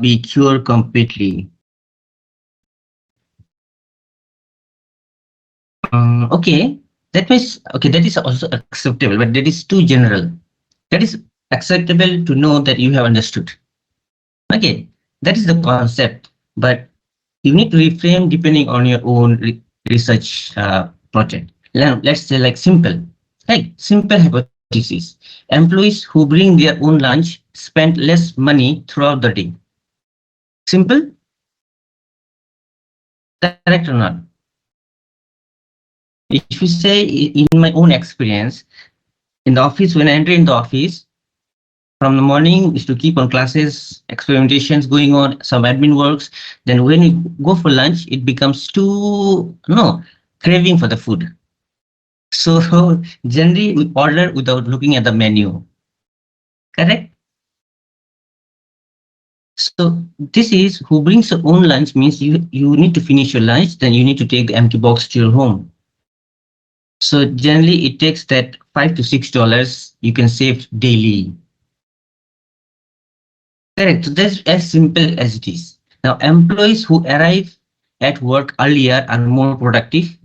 be cured completely. Okay, that means okay. That is also acceptable, but that is too general. That is acceptable to know that you have understood. Okay, that is the concept, but you need to reframe depending on your own research project. Let's say like simple, like simple hypothesis. Employees who bring their own lunch spend less money throughout the day. Simple, correct or not? If you say in my own experience, in the office, when I enter in the office, from the morning is to keep on classes, experimentations going on, some admin works. Then when you go for lunch, it becomes too, no, craving for the food. So generally we order without looking at the menu, correct? So this is who brings your own lunch means you need to finish your lunch, then you need to take the empty box to your home. So generally it takes that $5 to $6 you can save daily. Correct. So that's as simple as it is. Now employees who arrive at work earlier are more productive.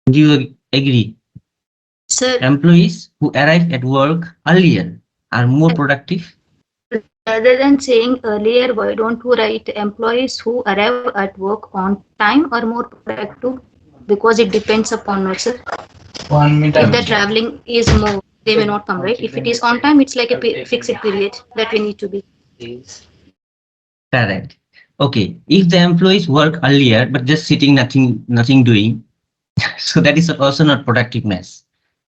Do you agree? Sir, Employees who arrive at work earlier are more productive. rather than saying earlier, why don't you write employees who arrive at work on time are more productive? Because it depends upon us, sir. 1 minute. If the traveling is more, they may not come, right? If it is on time, it's like a fixed period that we need to be. Correct. Okay. If the employees work earlier but just sitting nothing doing, so that is also not productiveness.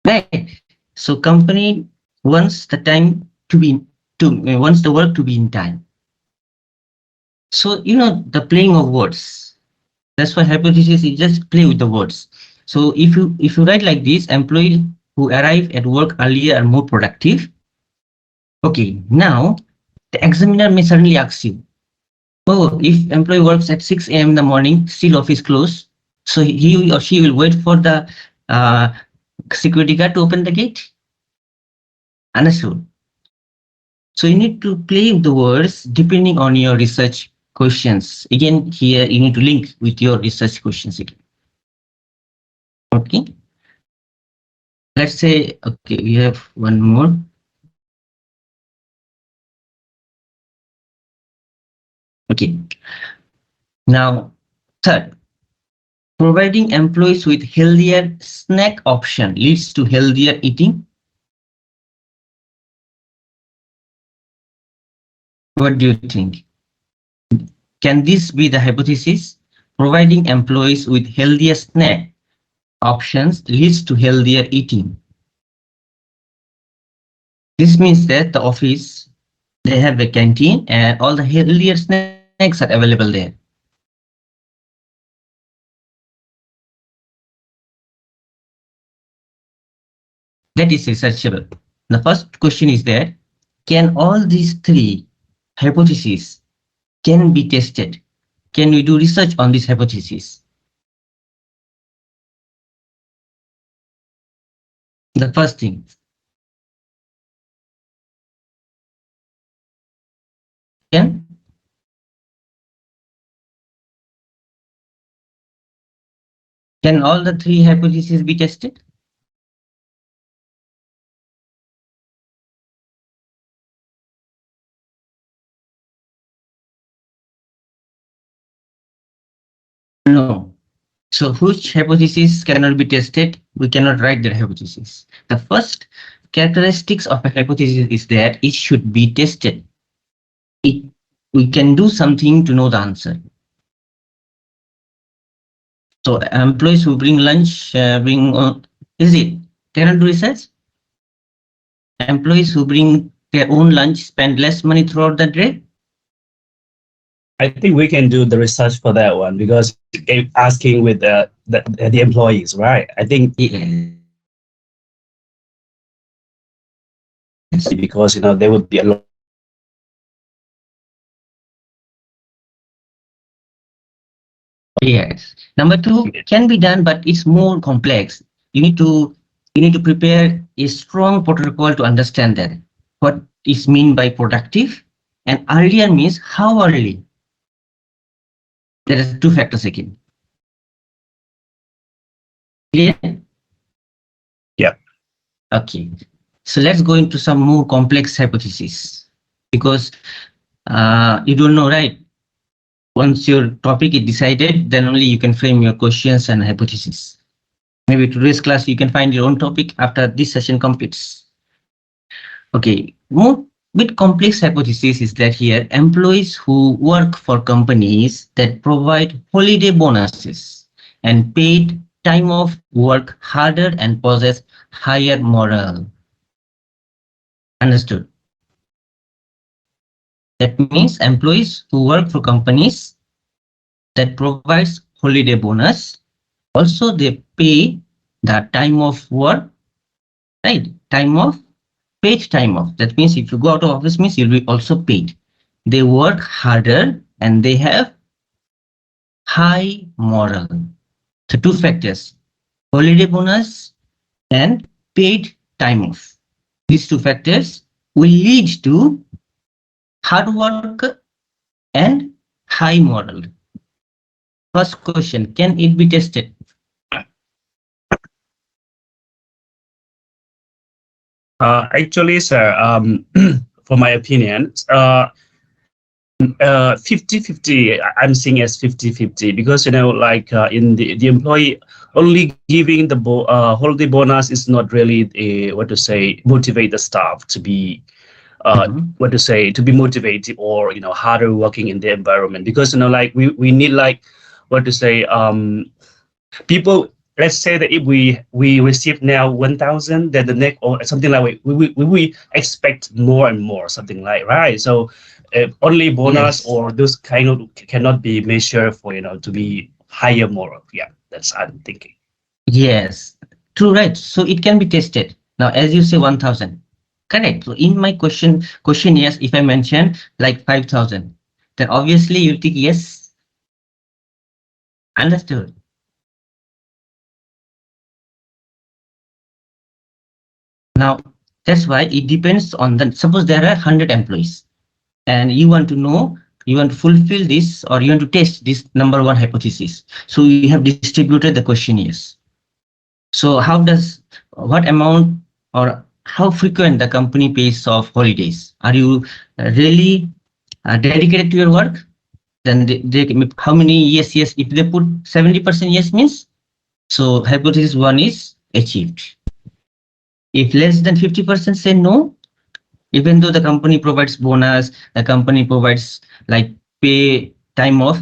Right. So company wants the time to be wants the work to be in time. So the playing of words. That's why hypothesis is just play with the words. So if you write like this, employees who arrive at work earlier are more productive. Okay, now the examiner may suddenly ask you, oh, if employee works at 6 a.m. in the morning, still office closed, so he or she will wait for the uh, security guard to open the gate. Understood? So you need to play with the words depending on your research questions. Again, here you need to link with your research questions again. Okay. Let's say, okay, we have one more. Okay. Now, third, providing employees with healthier snack option leads to healthier eating. What do you think? Can this be the hypothesis? Providing employees with healthier snack options leads to healthier eating. This means that the office, they have a canteen and all the healthier snacks are available there. That is researchable. The first question is that, can all these three hypotheses can be tested? Can we do research on this hypothesis? The first thing. Can all the three hypotheses be tested? No. So which hypothesis cannot be tested? We cannot write that hypothesis. The first characteristics of a hypothesis is that it should be tested. We can do something to know the answer. So employees who bring lunch, is it? Cannot do research? Employees who bring their own lunch spend less money throughout the day? I think we can do the research for that one because asking with the employees, right? I think because there would be a lot. Yes. Number two can be done, but it's more complex. You need to prepare a strong protocol to understand that what is meant by productive And earlier means how early? There are two factors again. Clear? Yeah. Okay. So let's go into some more complex hypotheses, because you don't know, right? Once your topic is decided, then only you can frame your questions and hypotheses. Maybe today's class you can find your own topic after this session completes. Okay, more bit complex hypothesis is that here employees who work for companies that provide holiday bonuses and paid time off work harder and possess higher morale. Understood? That means employees who work for companies that provides holiday bonus, also they pay the time of work, right? Time off, paid time off. That means if you go out of office means you'll be also paid. They work harder and they have high moral. So two factors, holiday bonus and paid time off. These two factors will lead to hard work and high moral. First question, can it be tested? Actually, sir, for my opinion, 50-50, I'm seeing as 50-50 because, like in the employee only giving the holiday bonus is not really what to say, motivate the staff to be what to say, to be motivated or harder working in the environment, because like we need, like what to say, people, let's say that if we receive now 1,000, then the next or something like we expect more and more, something like, right? So only bonus Yes. or those kind of cannot be measured for to be higher moral. Yeah, that's I'm thinking. Yes, true, right. So it can be tested. Now, as you say, 1,000. Correct. So in my question, yes, if I mention like 5,000, then obviously you think yes. Understood. Now, that's why it depends on the, suppose there are 100 employees and you want to know, you want to fulfill this or you want to test this number one hypothesis. So you have distributed the questionnaires. So how does, what amount or how frequent the company pays off holidays? Are you really dedicated to your work? Then how many yes, yes, if they put 70% yes means, so hypothesis one is achieved. If less than 50% say no, even though the company provides bonus, the company provides like pay time off,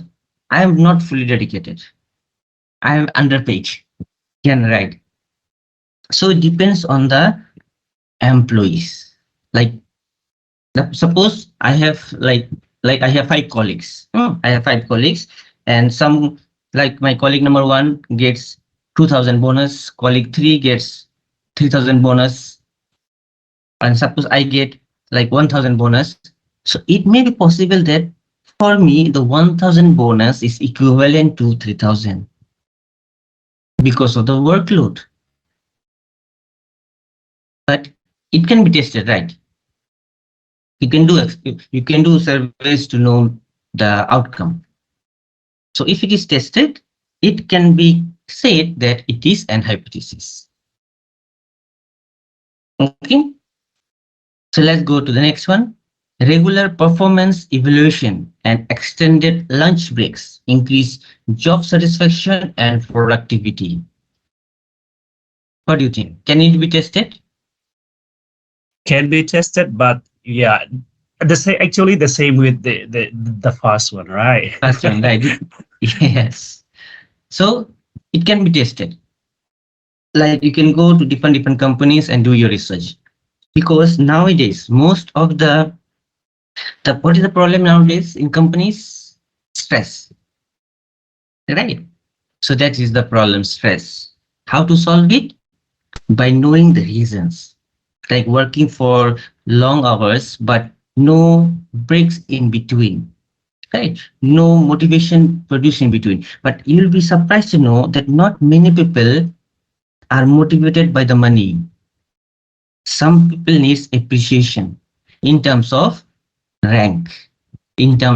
I am not fully dedicated. I am underpaid. Can right. So it depends on the employees. Like suppose I have like I have 5 colleagues. I have 5 colleagues, and some, like my colleague number one gets 2,000 bonus, colleague three gets 3,000 bonus, and suppose I get like 1,000 bonus. So it may be possible that for me the 1,000 bonus is equivalent to 3,000 because of the workload. But it can be tested, right? You can do surveys to know the outcome. So if it is tested, it can be said that it is an hypothesis. Okay. So let's go to the next one. Regular performance evaluation and extended lunch breaks increase job satisfaction and productivity. What do you think? Can it be tested? Can be tested, but yeah, the same, actually the same with the first one, right? First one, right? Yes. So it can be tested. Like you can go to different companies and do your research, because nowadays most of the what is the problem nowadays in companies? Stress, right? So that is the problem, stress. How to solve it? By knowing the reasons, like working for long hours but no breaks in between, right? No motivation produced in between. But you'll be surprised to know that not many people are motivated by the money. Some people needs appreciation in terms of rank in terms